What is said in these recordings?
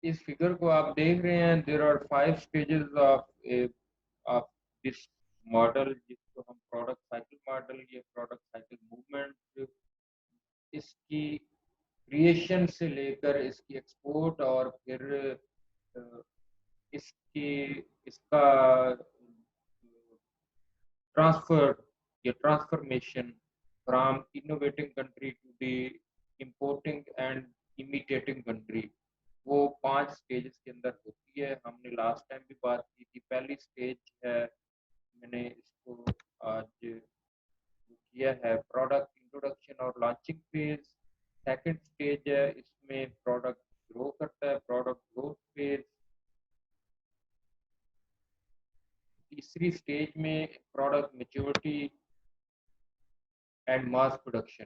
इस फिगर को आप देख रहे हैं, there are 5 stages of this model, जिसको हम प्रोडक्ट साइकिल मॉडल या प्रोडक्ट साइकिल मूवमेंट, इसकी क्रिएशन से लेकर इसकी एक्सपोर्ट और फिर अ, इसकी इसका ट्रांसफर या transformation from innovating country to the importing and imitating country, वो 5 स्टेजेस के अंदर होती है। हमने लास्ट टाइम भी बात की थी। पहली स्टेज है, मैंने इसको आज किया है, प्रोडक्ट इंट्रोडक्शन और लॉन्चिंग फेज। सेकंड स्टेज है, इसमें प्रोडक्ट ग्रो करता है, प्रोडक्ट ग्रोथ फेज। तीसरी स्टेज में product maturity and mass production.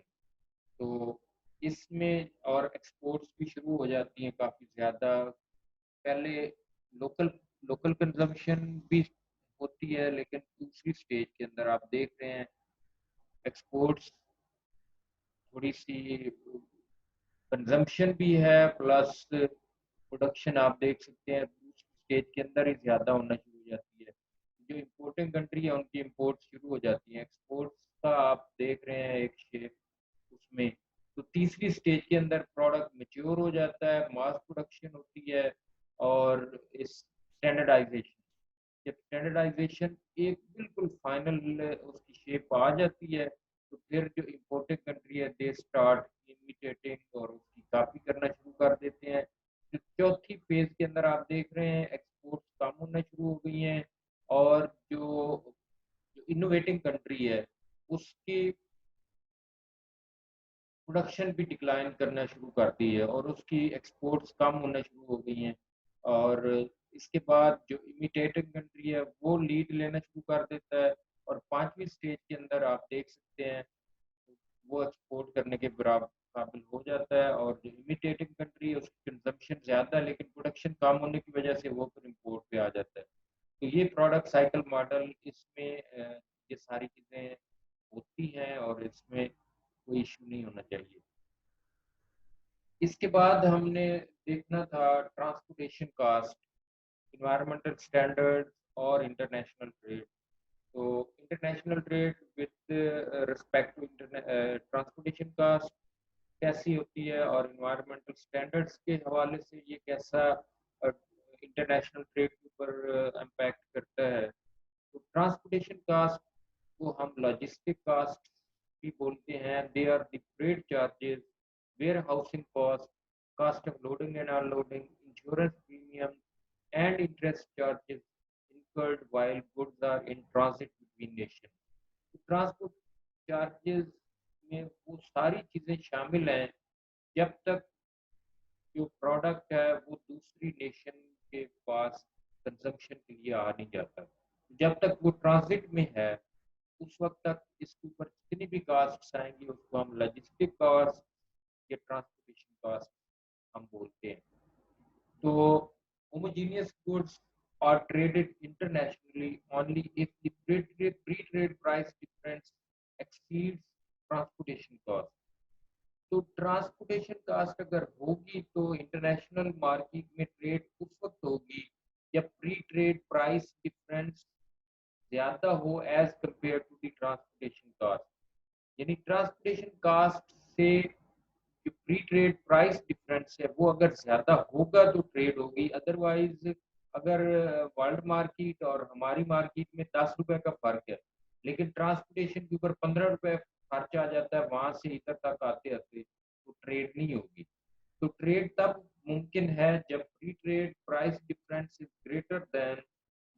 तो इसमें और एक्सपोर्ट्स भी शुरू हो जाती हैं काफ़ी ज़्यादा। पहले लोकल लोकल कंजम्पशन भी होती है, लेकिन दूसरी स्टेज के अंदर आप देख रहे हैं एक्सपोर्ट्स थोड़ी सी कंजम्पशन भी है, प्लस प्रोडक्शन आप देख सकते हैं दूसरी स्टेज के अंदर ही ज़्यादा होना शुरू हो जाती है। जो इम्पोर्टिंग कंट्री है उनकी इम्पोर्ट शुरू हो जाती है, एक्सपोर्ट्स का आप देख रहे हैं एक शेप उसमें। तो तीसरी स्टेज के अंदर प्रोडक्ट मेच्योर हो जाता है, मास प्रोडक्शन होती है, और इस स्टैंडर्डाइजेशन, जब स्टैंडर्डाइजेशन एक बिल्कुल फाइनल उसकी शेप आ जाती है, तो फिर जो इम्पोर्टिंग कंट्री है दे स्टार्ट इमिटेटिंग और उसकी कॉपी करना शुरू कर देते हैं। जो चौथी फेज के अंदर आप देख रहे हैं एक्सपोर्ट्स कम होना शुरू हो गई हैं, और जो जो इनोवेटिंग कंट्री है उसकी प्रोडक्शन भी डिक्लाइन करना शुरू कर दी है और उसकी एक्सपोर्ट्स कम होना शुरू हो गई हैं। और इसके बाद जो इमिटेटिंग कंट्री है वो लीड लेना शुरू कर देता है, और पांचवी स्टेज के अंदर आप देख सकते हैं वो एक्सपोर्ट करने के बराबर काबिल हो जाता है। और जो इमिटेटिंग कंट्री है उसकी कंजम्पशन ज़्यादा है, लेकिन प्रोडक्शन कम होने की वजह से वो फिर इम्पोर्ट पे आ जाता है। तो ये प्रोडक्ट साइकिल मॉडल, इसमें ये सारी चीज़ें होती हैं और इसमें कोई इशू नहीं होना चाहिए। इसके बाद हमने देखना था ट्रांसपोर्टेशन कास्ट, इन्वायरमेंटल स्टैंडर्ड और इंटरनेशनल ट्रेड। तो international trade with respect to transportation cost कैसी होती है, और इन्वायरमेंटल स्टैंडर्ड्स के हवाले से ये कैसा इंटरनेशनल ट्रेड के ऊपर इम्पैक्ट करता है। तो ट्रांसपोर्टेशन कास्ट को हम लॉजिस्टिक कास्ट भी बोलते हैं। They are the freight charges, warehousing cost, cost of loading and unloading, insurance premiums, and interest charges incurred while goods are in transit between nations. तो transport charges में वो सारी चीज़ें शामिल हैं जब तक जो प्रोडक्ट है वो दूसरी नेशन के पास कंजम्पशन के लिए आ नहीं जाता। जब तक वो ट्रांजिट में है उस वक्त तक इसके ऊपर जितनी भी कास्ट आएंगी उसको हम लॉजिस्टिक कास्ट या ट्रांसपोर्टेशन कास्ट हम बोलते हैं। So homogeneous goods are traded internationally only if the pre-trade price difference exceeds transportation cost. तो ट्रांसपोर्टेशन कास्ट अगर होगी तो इंटरनेशनल मार्केट में ट्रेड उस वक्त होगी जब प्री ट्रेड प्राइस डिफरेंस ज्यादा हो as compare to the transportation cost. यानी ट्रांसपोर्टेशन कास्ट से जो प्री ट्रेड प्राइस डिफरेंस है वो अगर ज्यादा होगा तो ट्रेड होगी, अदरवाइज अगर वर्ल्ड मार्केट और हमारी मार्केट में 10 रुपए का फर्क है, लेकिन ट्रांसपोर्टेशन के ऊपर 15 रुपए खर्च आ जाता है वहां से इधर तक आते आते, तो ट्रेड नहीं होगी। तो ट्रेड तब मुमकिन है जब pre trade price difference is greater than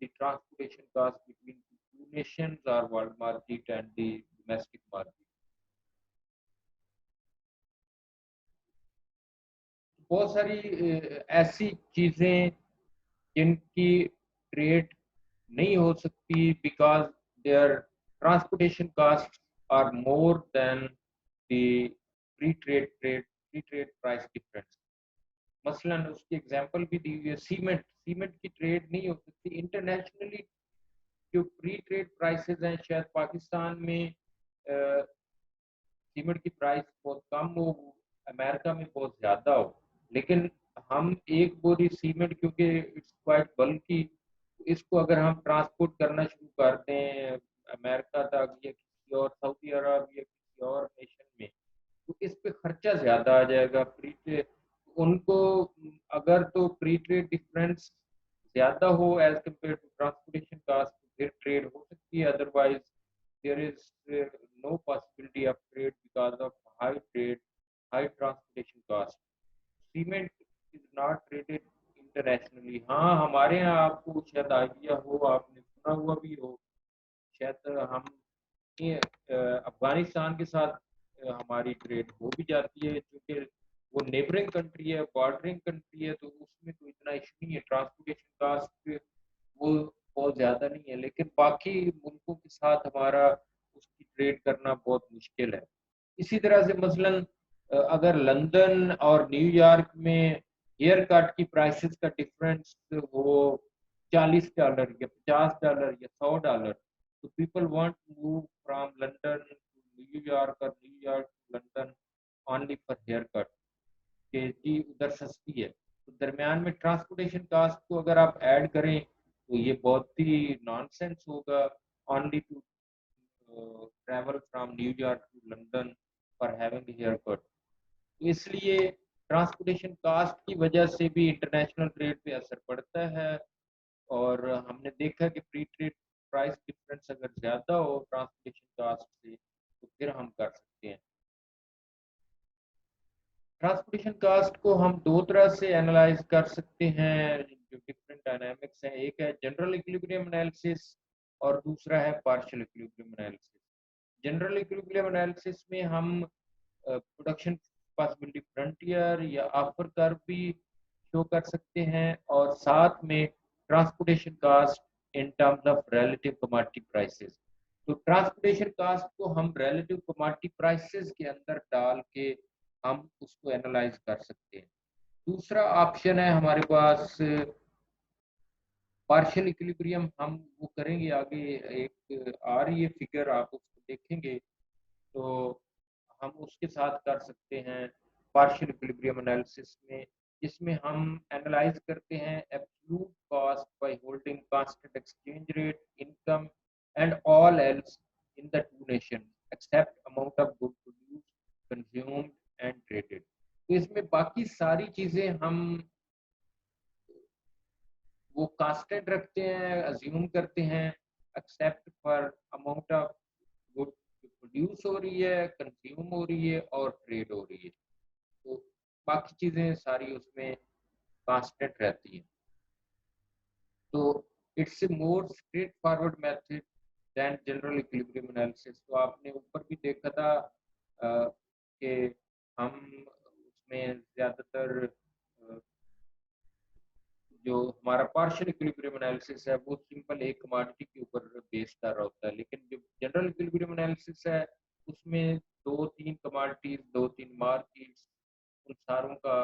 the transportation cost between two nations और world market and the domestic market. बहुत सारी ऐसी चीजें जिनकी ट्रेड नहीं हो सकती because there transportation cost are more than the pre trade price difference. मसलन उसकी एग्जांपल भी दी हुई है, सीमेंट सीमेंट की ट्रेड नहीं हो सकती इंटरनेशनली। जो प्री ट्रेड प्राइसेस हैं शायद पाकिस्तान में सीमेंट की प्राइस बहुत कम हो, अमेरिका में बहुत ज़्यादा हो, लेकिन हम एक बोरी सीमेंट, क्योंकि इट्स क्वाइट बल्कि, इसको अगर हम ट्रांसपोर्ट करना शुरू कर दें अमेरिका तक या किसी और सऊदी अरब या किसी और नेशन में, तो इस पे खर्चा ज़्यादा आ जाएगा। प्री ट्रेड उनको, अगर तो प्री ट्रेड डिफरेंस ज़्यादा हो as compare to transportation cost, तो फिर ट्रेड हो सकती है, otherwise there is no possibility of trade because of high trade, high transportation cost. Cement is not traded internationally. हाँ, हमारे यहाँ आपको शायद आइडिया हो, आपने सुना हुआ भी हो शायद, हम ये अफगानिस्तान के साथ हमारी ट्रेड हो भी जाती है, क्योंकि वो नेबरिंग कंट्री है, बॉर्डरिंग कंट्री है, तो उसमें तो इतना इशू नहीं है, ट्रांसपोर्टेशन कास्ट वो बहुत ज़्यादा नहीं है। लेकिन बाकी मुल्कों के साथ हमारा उसकी ट्रेड करना बहुत मुश्किल है। इसी तरह से मसलन अगर लंदन और न्यूयॉर्क में हेयर कट की प्राइसेस का डिफरेंस हो $40 या $50 या $100, तो people want to move from London to New York और New York to London only for hair cut, कि जी उधर सस्ती है। तो दरमियान में ट्रांसपोर्टेशन कास्ट को अगर आप ऐड करें तो ये बहुत ही नॉनसेंस होगा, only to travel from New York to London for having hair cut. इसलिए ट्रांसपोर्टेशन कास्ट की वजह से भी इंटरनेशनल ट्रेड पे असर पड़ता है। और हमने देखा कि प्री ट्रेड प्राइस डिफरेंस अगर ज़्यादा हो ट्रांसपोर्टेशन कास्ट से, तो फिर हम कर सकते हैं। ट्रांसपोर्टेशन कास्ट को हम दो तरह से एनालाइज कर सकते हैं, जो डिफरेंट डायनामिक्स हैं। एक है जनरल इक्विलिब्रियम एनालिसिस और दूसरा है partial equilibrium analysis. General equilibrium analysis में हम प्रोडक्शन पॉसिबिलिटी फ्रंटियर या अपर कर्व भी शो कर सकते हैं, और साथ में transportation cost in terms of relative commodity prices. तो ट्रांसपोर्टेशन कास्ट को हम रिलेटिव कमोडिटी प्राइसेस के अंदर डाल के हम उसको एनालाइज कर सकते हैं। दूसरा ऑप्शन है हमारे पास पार्शियल इक्विलिब्रियम, हम वो करेंगे आगे, एक आ रही है फिगर, आप उसको देखेंगे तो हम उसके साथ कर सकते हैं पार्शियल इक्विलिब्रियम एनालिसिस में, जिसमें हम एनालाइज करते हैं absolute cost by holding constant exchange rate, income and all else in the two nation except amount of good produce consumed and traded. तो इसमें बाकी सारी चीजें हम वो कांस्टेंट रखते हैं, अज्यूम करते हैं, except for amount of good produce हो रही है, कंज्यूम हो रही है और ट्रेड हो रही है। तो बाकी चीजें सारी उसमें कांस्टेंट रहती हैं। तो it's a more straightforward method than general equilibrium analysis. तो आपने ऊपर भी देखा था कि हम उसमें ज्यादातर जो हमारा पार्शियल इक्विलिब्रियम एनालिसिस है वो सिंपल एक कमोडिटी के ऊपर बेस कर रहा होता है, लेकिन जो जनरल इक्विलिब्रियम एनालिसिस है उसमें दो तीन कमोडिटीज, दो तीन मार्केट्स, उन सारों का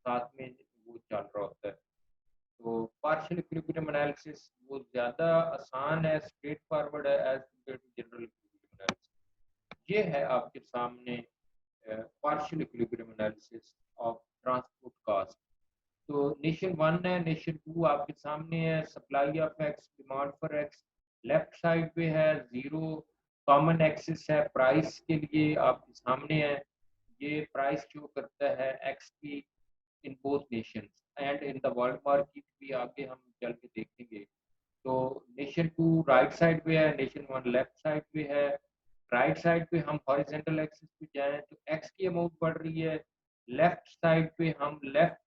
साथ में वो चल रहा होता है। तो पार्शियल इक्विलिब्रियम एनालिसिस वो ज़्यादा आसान है, स्ट्रेट फॉरवर्ड है as compare to general equilibrium analysis. ये है आपके सामने partial equilibrium analysis of transport cost. तो नेशन वन है, नेशन टू आपके सामने है, supply of X, demand for X. Left side पे है जीरो, कॉमन एक्सिस है प्राइस के लिए आपके सामने है, ये प्राइस शो करता है एक्स की in both Nations and in the world market भी आगे हम चल के देखेंगे। तो नेशन टू राइट साइड पे है, नेशन वन लेफ्ट साइड पे है। राइट साइड पे हम हॉरिजॉन्टल एक्सिस पे जाएं तो एक्स की अमाउंट बढ़ रही है, लेफ्ट साइड पे हम लेफ्ट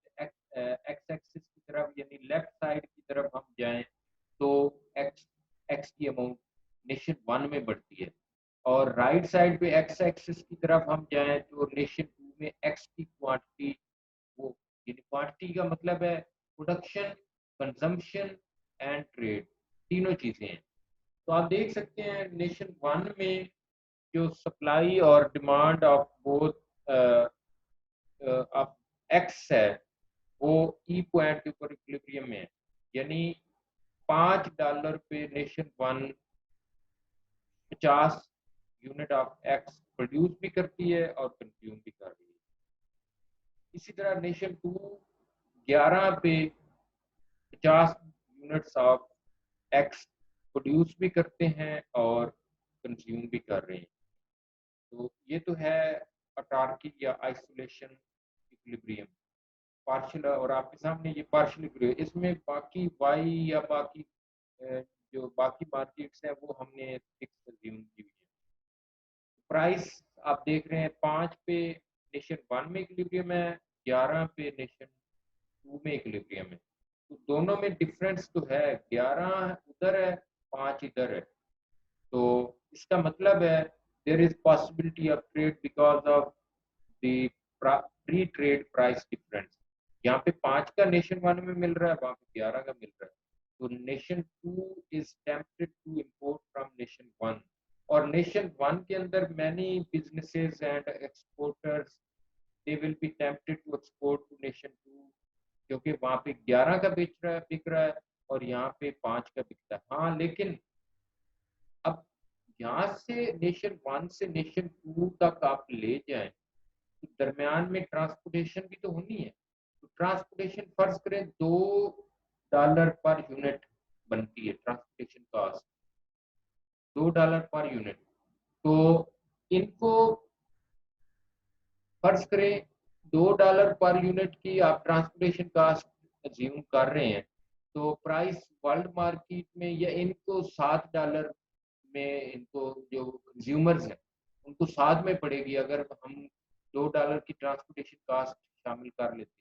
एक्स एक्सिस की तरफ यानी लेफ्ट साइड की तरफ हम जाएं तो एक्स एक्स की अमाउंट नेशन वन में बढ़ती है, और राइट साइड पे एक्स एक्सिस की तरफ हम जाएं तो नेशन टू में एक्स की क्वांटिटी, वो क्वांटिटी का मतलब है प्रोडक्शन, कंजम्पशन एंड ट्रेड, तीनों चीजें हैं। तो आप देख सकते हैं नेशन वन में जो सप्लाई और demand of both of x है वो ई पॉइंट के ऊपर इक्विलिब्रियम में है, यानी $5 पे nation one 50 unit of x produce भी करती है और कंज्यूम भी कर रही है। इसी तरह नेशन टू 11 पे 50 यूनिट्स ऑफ एक्स प्रोड्यूस भी करते हैं और कंज्यूम भी कर रहे हैं। तो ये तो है अटार्की या आइसोलेशन इक्विलिब्रियम पार्शियल, और आपके सामने ये पार्शियल इक्विलिब्रियम, इसमें बाकी वाई या बाकी जो बाकी मार्केट्स हैं वो हमने फिक्स अज्यूम की हुई है। प्राइस आप देख रहे हैं 5 पे नेशन 1 में इक्विलिब्रियम है, 11 पे नेशन 2 में इक्विलिब्रियम है। तो दोनों में डिफरेंस तो है, 11 उधर है, 5 इधर है। तो इसका मतलब है there is possibility of trade because of the pre trade price difference. यहाँ पे 5 का नेशन 1 में मिल रहा है, वहां पे 11 का मिल रहा है। तो nation 2 is tempted to import from nation 1, और नेशन 1 के अंदर many businesses and exporters they will be tempted to export to nation 2, क्योंकि वहां पे 11 का बिक रहा है और यहाँ पे 5 का बिकता है। हाँ, लेकिन अब यहाँ से नेशन 1 से नेशन 2 तक आप ले जाएं तो दरमियान में ट्रांसपोर्टेशन भी तो होनी है। तो ट्रांसपोर्टेशन फर्ज करें $2 पर यूनिट बनती है ट्रांसपोर्टेशन कॉस्ट, $2 पर यूनिट। तो इनको फर्ज करें $2 पर यूनिट की आप ट्रांसपोर्टेशन कास्ट अज्यूम कर रहे हैं, तो प्राइस वर्ल्ड मार्केट में या इनको $7 में, इनको जो कंज्यूमर्स हैं उनको 7 में पड़ेगी अगर हम $2 की ट्रांसपोर्टेशन कास्ट शामिल कर लेते हैं।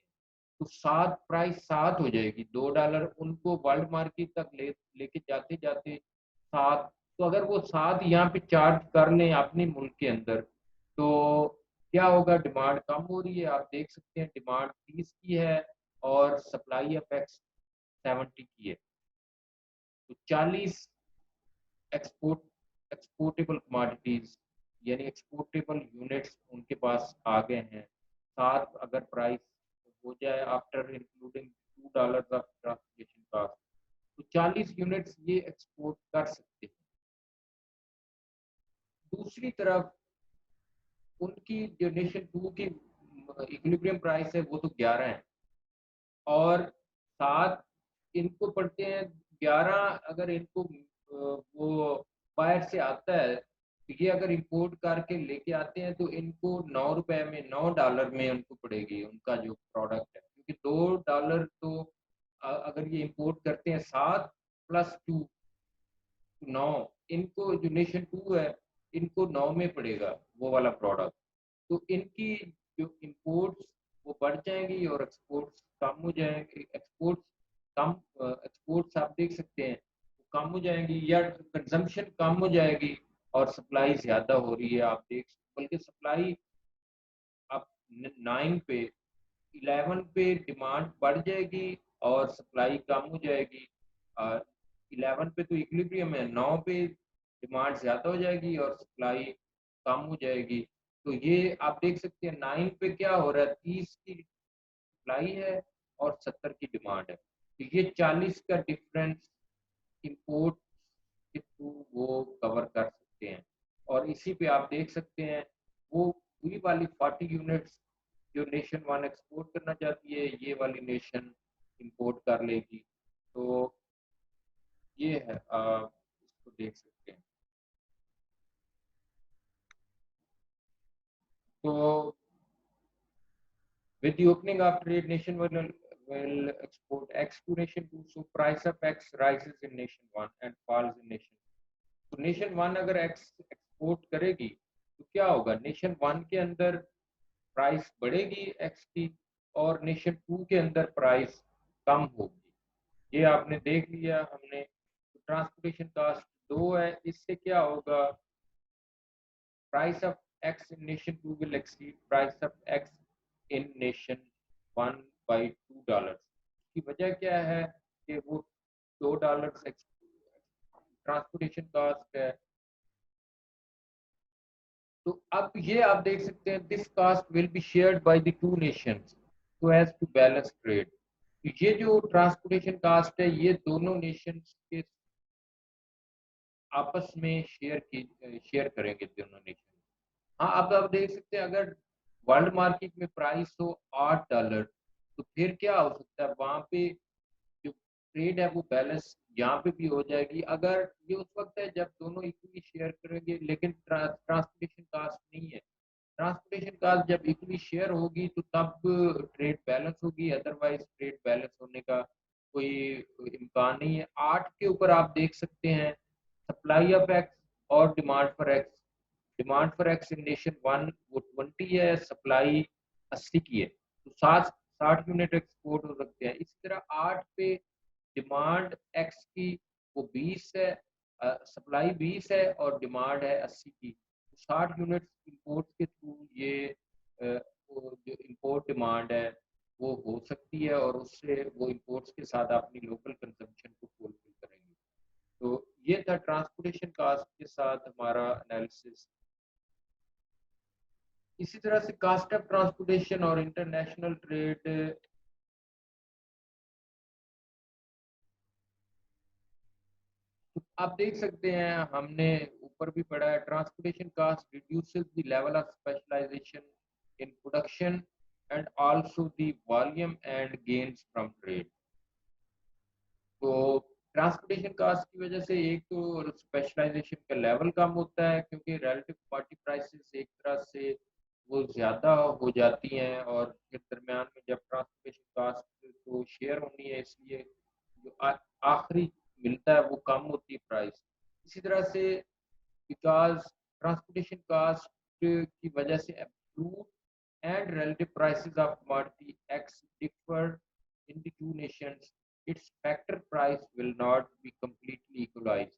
तो 7 प्राइस 7 हो जाएगी, $2 उनको वर्ल्ड मार्केट तक लेके जाते जाते 7। तो अगर वो 7 यहाँ पे चार्ज कर लें अपने मुल्क के अंदर, तो क्या होगा, डिमांड कम हो रही है। आप देख सकते हैं डिमांड 30 की है और सप्लाई ऑफ एक्स 70 की है। तो 40 एक्सपोर्टेबल कमोडिटीज यानी एक्सपोर्टेबल यूनिट्स उनके पास आ गए हैं। 7 अगर प्राइस हो जाए after including $2 of transportation cost, तो 40 यूनिट्स ये एक्सपोर्ट कर सकते हैं। दूसरी तरफ उनकी जो नेशन 2 की इक्विलिब्रियम प्राइस है वो तो 11 है, और 7 इनको पड़ते हैं। 11 अगर इनको वो बाहर से आता है, तो ये अगर इंपोर्ट करके लेके आते हैं तो इनको ₹9 में, $9 में उनको पड़ेगी उनका जो प्रोडक्ट है, क्योंकि $2 तो अगर ये इंपोर्ट करते हैं 7 प्लस 2 9, इनको जो नेशन 2 है इनको 9 में पड़ेगा वो वाला प्रोडक्ट। तो इनकी जो इंपोर्ट्स वो बढ़ जाएंगी और एक्सपोर्ट्स कम हो जाएंगे। कम एक्सपोर्ट्स आप देख सकते हैं वो कम हो जाएंगी या कंजम्पशन कम हो जाएगी, और सप्लाई ज़्यादा हो रही है। आप देख, बल्कि सप्लाई आप 9 पे 11 पे डिमांड बढ़ जाएगी और सप्लाई कम हो जाएगी। 11 पे तो इक्विलिब्रियम है, 9 पे डिमांड ज़्यादा हो जाएगी और सप्लाई कम हो जाएगी। तो ये आप देख सकते हैं 9 पे क्या हो रहा है, 30 की सप्लाई है और 70 की डिमांड है। तो ये 40 का डिफरेंस इंपोर्ट के थ्रू वो कवर कर सकते हैं। और इसी पे आप देख सकते हैं वो पूरी वाली 40 यूनिट्स जो नेशन 1 एक्सपोर्ट करना चाहती है, ये वाली नेशन इंपोर्ट कर लेगी। तो ये है, आप इसको देख सकते हैं। तो with the opening of trade, nation will export X to nation 2, so price of X rises in nation 1 and falls in nation 2। तो नेशन 1 अगर X एक्सपोर्ट करेगी तो क्या होगा, नेशन 1 के अंदर प्राइस बढ़ेगी X की और नेशन 2 के अंदर प्राइस कम होगी। ये आपने देख लिया हमने। तो ट्रांसपोर्टेशन कास्ट 2 है, इससे क्या होगा, price of X in nation 2 will exceed price of X in nation 1 by $2। की वजह क्या है कि वो $2 ट्रांसपोर्टेशन कॉस्ट है। तो अब ये आप देख सकते हैं this cost will be shared by the two nations so as to balance trade. ये जो ट्रांसपोर्टेशन कॉस्ट है ये दोनों नेशंस के आपस में शेयर करेंगे दोनों नेशन। हाँ, अब आप देख सकते हैं अगर वर्ल्ड मार्केट में प्राइस हो $8, तो फिर क्या हो सकता है, वहां पे जो ट्रेड है वो बैलेंस यहाँ पे भी हो जाएगी। अगर ये उस वक्त है जब दोनों इक्वली शेयर करेंगे, लेकिन ट्रांसपोर्टेशन कास्ट नहीं है। ट्रांसपोर्टेशन कास्ट जब इक्वली शेयर होगी तो तब ट्रेड बैलेंस होगी, अदरवाइज ट्रेड बैलेंस होने का कोई इम्कान नहीं है। 8 के ऊपर आप देख सकते हैं सप्लाई ऑफ एक्स और demand for x. Demand for x in nation one वो 20 है, सप्लाई 80 की है, तो 60 यूनिट एक्सपोर्ट हो सकते हैं। इसी तरह 8 पे डिमांड एक्स की वो 20 है, सप्लाई 20 है और डिमांड है 80 की, तो 60 यूनिट इंपोर्ट के थ्रू ये वो जो इंपोर्ट डिमांड है वो हो सकती है, और उससे वो इंपोर्ट्स के साथ अपनी लोकल कंजम्पशन को फुलफिल करेंगे। तो ये था ट्रांसपोर्टेशन कास्ट के साथ हमारा एनालिसिस। इसी तरह से कास्ट ऑफ ट्रांसपोर्टेशन और इंटरनेशनल ट्रेड, तो आप देख सकते हैं हमने ऊपर भी पढ़ा है, transportation cost reduces the level of specialisation in production and also the volume and gains from trade. तो ट्रांसपोर्टेशन कास्ट की वजह से एक तो स्पेशलाइजेशन का लेवल कम होता है, क्योंकि रिलेटिव कमोडिटी प्राइसेस एक तरह से वो ज़्यादा हो जाती हैं, और फिर दरमियान में जब ट्रांसपोर्टेशन कास्ट तो शेयर होनी है, इसलिए जो आखिरी मिलता है वो कम होती है प्राइस। इसी तरह से बिकॉज ट्रांसपोर्टेशन कास्ट की वजह से absolute and relative prices of commodity X differ in the two nations, its factor price will not be completely equalized.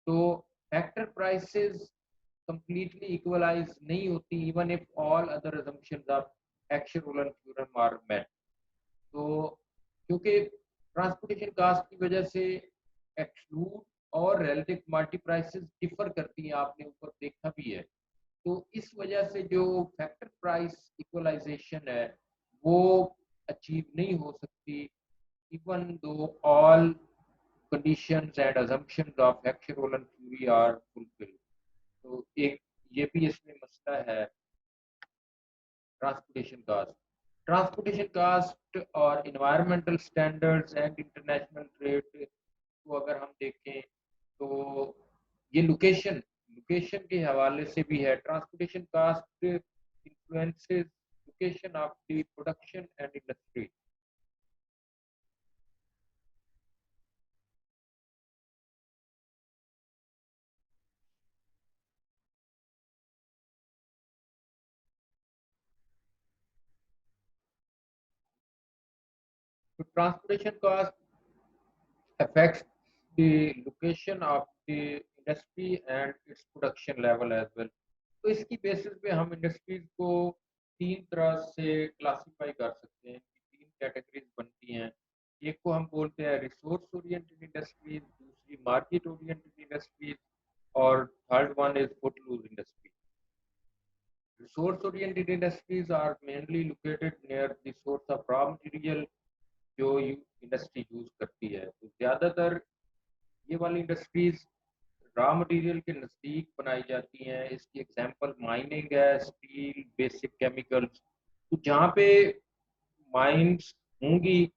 तो factor prices completely equalized नहीं होती even if all other assumptions of Aksher-Rowland theorem are met. तो क्योंकि transportation cost की वजह से absolute और relative commodity prices differ करती हैं, आपने ऊपर देखा भी है। तो इस वजह से जो फैक्टर प्राइस इक्वलाइजेशन है वो अचीव नहीं हो सकती, even though all conditions and assumptions of Aksher-Rowland theory are fulfilled। तो एक ये भी इसमें मसला है ट्रांसपोर्टेशन कास्ट। ट्रांसपोर्टेशन कास्ट और environmental standards and international trade को अगर हम देखें तो ये लोकेशन लोकेशन के हवाले से भी है। Transportation cost influences location of the production and industry. तो transportation cost affects the location of the industry and its production level as well। तो इसकी बेसिस पे हम इंडस्ट्रीज को तीन तरह से क्लासिफाई कर सकते हैं, तीन कैटेगरीज बनती हैं। एक को हम बोलते हैं रिसोर्स ओरिएंटेड इंडस्ट्रीज, दूसरी मार्केट ओरिएंटेड इंडस्ट्रीज, और third one is footloose industry. Resource oriented industries are mainly located near the source of raw material जो इंडस्ट्री यूज करती है। तो ज्यादातर ये वाली इंडस्ट्रीज रॉ मटेरियल के नज़दीक बनाई जाती हैं। इसकी एग्जांपल माइनिंग है, स्टील, बेसिक केमिकल्स। तो जहाँ पे माइंस होंगी,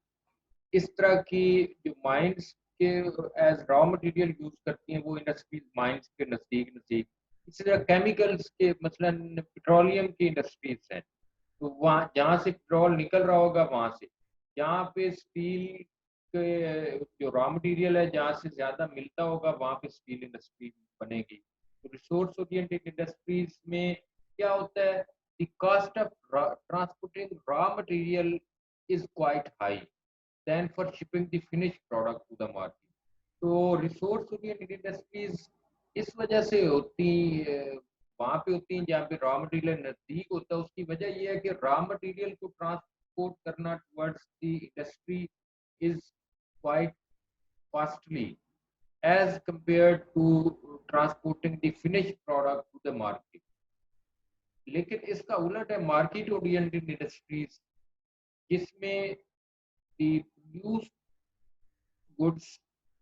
इस तरह की जो माइंस के एज रॉ मटेरियल यूज करती हैं वो इंडस्ट्रीज माइंस के नज़दीक नज़दीक। इसी तरह केमिकल्स के मसलन पेट्रोलियम की इंडस्ट्रीज हैं, तो वहाँ जहाँ से पेट्रोल निकल रहा होगा वहां से, जहाँ पे स्टील के जो रॉ मटेरियल है जहाँ से ज्यादा मिलता होगा वहां पे स्टील इंडस्ट्री बनेगी। तो रिसोर्स ओरिएंटेड इंडस्ट्रीज में क्या होता है, the cost of transporting raw material is quite high than for shipping the finish product to the market. तो रिसोर्स ओरिएंटेड इंडस्ट्रीज इस वजह से होती वहां पे होती हैं जहाँ पे रॉ मटेरियल नजदीक होता है। उसकी वजह यह है कि रॉ मटेरियल को ट्रांसपोर्ट करना towards the industry is quite costly as compared to transporting the finished product to the market। लेकिन इसका उलट है मार्केट ओरिएंटेड इंडस्ट्रीज, जिसमें the produced goods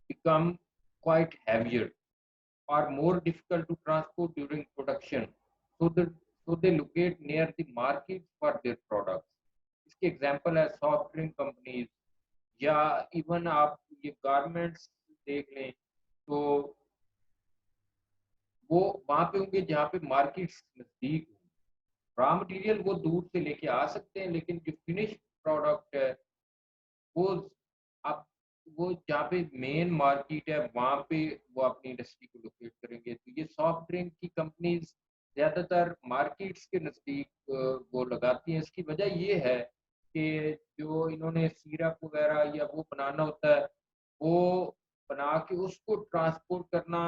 become quite heavier or more difficult to transport during production, so they locate near the market for their products। इसकी example है soft drink companies, या even आप ये गारमेंट्स देख लें, तो वो वहाँ पे होंगे जहाँ पे मार्केट्स नज़दीक हों। रॉ मटेरियल वो दूर से लेके आ सकते हैं, लेकिन जो फिनिश प्रोडक्ट है वो आप वो जहाँ पे मेन मार्केट है वहाँ पे वो अपनी इंडस्ट्री को लोकेट करेंगे। तो ये सॉफ्ट ड्रिंक की कंपनीज ज़्यादातर मार्केट्स के नज़दीक वो लगाती हैं। इसकी वजह ये है कि जो इन्होंने सिरप वगैरह या वो बनाना होता है, वो बना के उसको ट्रांसपोर्ट करना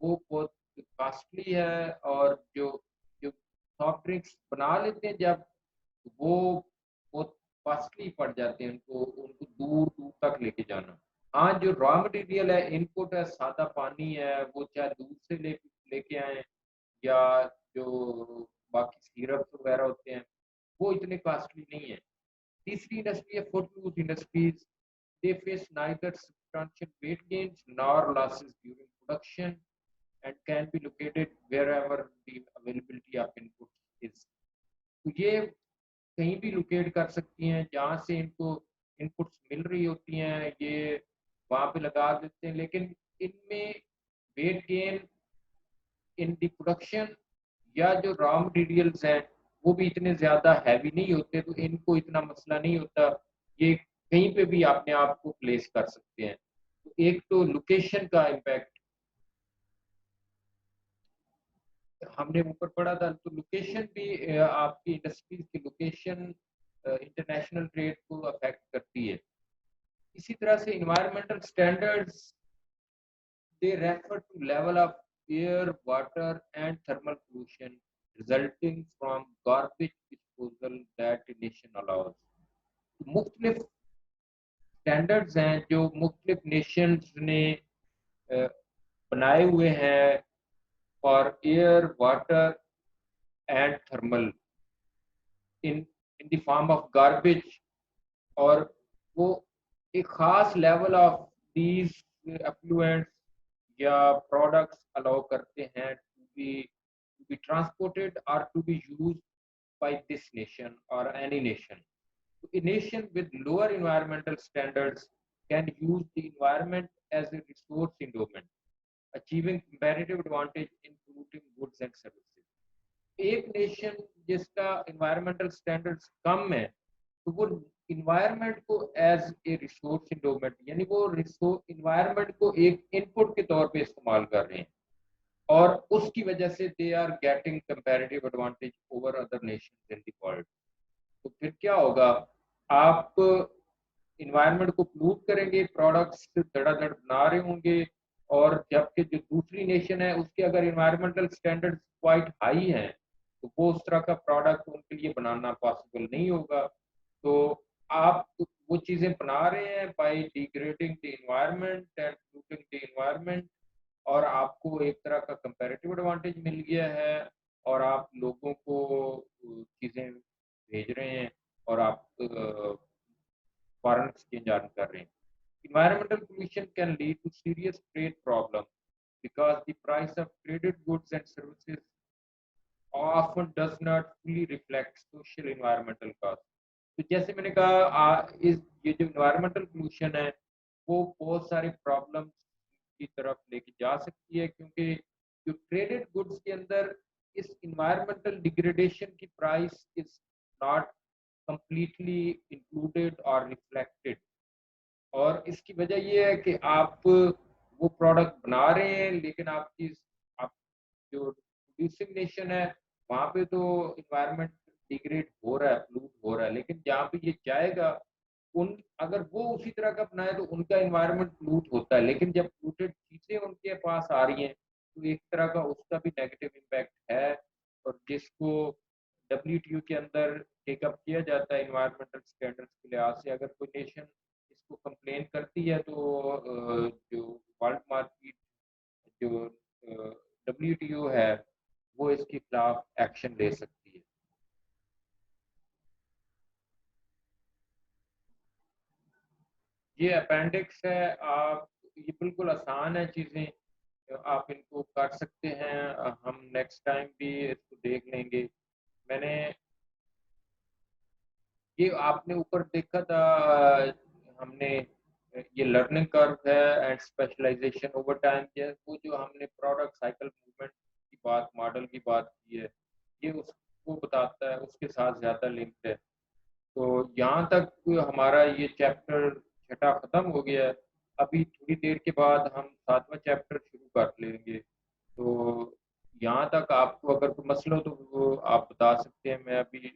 वो बहुत कॉस्टली है। और जो जो सॉफ्ट ड्रिंक्स बना लेते हैं जब, वो बहुत कॉस्टली पड़ जाते हैं उनको उनको दूर-दूर तक लेके जाना। हाँ, जो रॉ मटेरियल है, इनपुट है, सादा पानी है, वो चाहे दूर से लेके आएँ, या जो बाकी सिरप्स वगैरह होते हैं, वो इतने कॉस्टली नहीं है। तीसरी इंडस्ट्री है food industries. They face neither substantial weight gains nor losses during production and can be located wherever the availability of input is. तो ये कहीं भी लोकेट कर सकती हैं जहाँ से इनको इनपुट्स मिल रही होती हैं, ये वहाँ पे लगा देते हैं। लेकिन इनमें weight gain in the production या जो रॉ मटेरियल्स हैं वो भी इतने ज़्यादा हैवी नहीं होते, तो इनको इतना मसला नहीं होता। ये कहीं पे भी अपने आप को प्लेस कर सकते हैं। तो एक तो लोकेशन का इम्पैक्ट हमने ऊपर पढ़ा था, तो लोकेशन भी आपकी इंडस्ट्रीज की लोकेशन इंटरनेशनल ट्रेड को अफेक्ट करती है। इसी तरह से environmental standards, they refer to level of air, water and thermal pollution resulting from garbage disposal that a nation allows. मुख्तलिफ स्टैंडर्ड्स हैं जो मुख्तलिफ नेशंस ने अ, बनाए हुए हैं for air, water and thermal in in the form of garbage. और वो एक खास लेवल ऑफ दीज एफ्लुएंट्स या प्रोडक्ट्स अलाउ करते हैं टू बी ट्रांसपोर्टेड और to be used by this nation or any nation. So a nation with lower environmental standards can use the environment as a resource endowment, achieving comparative advantage in polluting goods and services. एक nation जिसका environmental standards कम है, तो वो environment को as a resource endowment, यानी वो resource environment को एक इनपुट के तौर पे इस्तेमाल कर रहे हैं, और उसकी वजह से they are getting comparative advantage over other nations in the world. तो फिर क्या होगा, आप इन्वायरमेंट को पोllute करेंगे, प्रोडक्ट्स धड़ाधड़ बना रहे होंगे, और जबकि जो दूसरी नेशन है उसके अगर इन्वायरमेंटल स्टैंडर्ड्स क्वाइट हाई हैं, तो वो उस तरह का प्रोडक्ट उनके लिए बनाना पॉसिबल नहीं होगा। तो आप वो चीज़ें बना रहे हैं by degrading the environment and polluting the environment, और आपको एक तरह का कंपैरेटिव एडवांटेज मिल गया है, और आप लोगों को चीज़ें भेज रहे हैं, और आप फॉरेन एक्सचेंज अर्न कर रहे हैं। Environmental pollution can lead to serious trade problems because the price of traded goods and services often does not fully reflect social environmental costs. तो जैसे मैंने कहा इस ये जो environmental pollution है वो बहुत सारे प्रॉब्लम्स की तरफ लेके जा सकती है, क्योंकि जो ट्रेडेड गुड्स के अंदर इस environmental degradation की price is not completely included or reflected। और इसकी वजह ये है कि आप वो प्रोडक्ट बना रहे हैं, लेकिन आपकी आप जो प्रोड्यूसिंग नेशन है वहाँ पे तो इन्वायरमेंट डिग्रेड हो रहा है, पोल्यूट हो रहा है, लेकिन जहाँ पे ये जाएगा उन अगर वो उसी तरह का बनाए तो उनका इन्वायरमेंट पोल्यूट होता है, लेकिन जब पोल्यूटेड चीज़ें उनके पास आ रही हैं तो एक तरह का उसका भी नेगेटिव इम्पैक्ट है। और जिसको डब्ल्यूटीओ के अंदर टेकअप किया जाता है इन्वायरमेंटल स्टैंडर्ड्स के लिहाज से, अगर कोई नेशन इसको कंप्लेन करती है तो जो वर्ल्ड मार्केट जो डब्ल्यूटीओ है वो इसके खिलाफ एक्शन ले सकती है। ये अपेंडिक्स है, आप ये बिल्कुल आसान है चीज़ें, आप इनको कर सकते हैं, हम नेक्स्ट टाइम भी इसको देख लेंगे। मैंने ये आपने ऊपर देखा था, हमने ये लर्निंग कर्व है एंड स्पेशलाइजेशन ओवर टाइम है, वो जो हमने प्रोडक्ट साइकिल मूवमेंट की बात, मॉडल की बात की है, ये उसको बताता है, उसके साथ ज़्यादा लिंक्ड है। तो यहाँ तक हमारा ये चैप्टर छठा खत्म हो गया है। अभी थोड़ी देर के बाद हम सातवां चैप्टर शुरू कर लेंगे। तो यहाँ तक आपको अगर कोई मसला हो तो वो आप बता सकते हैं, मैं अभी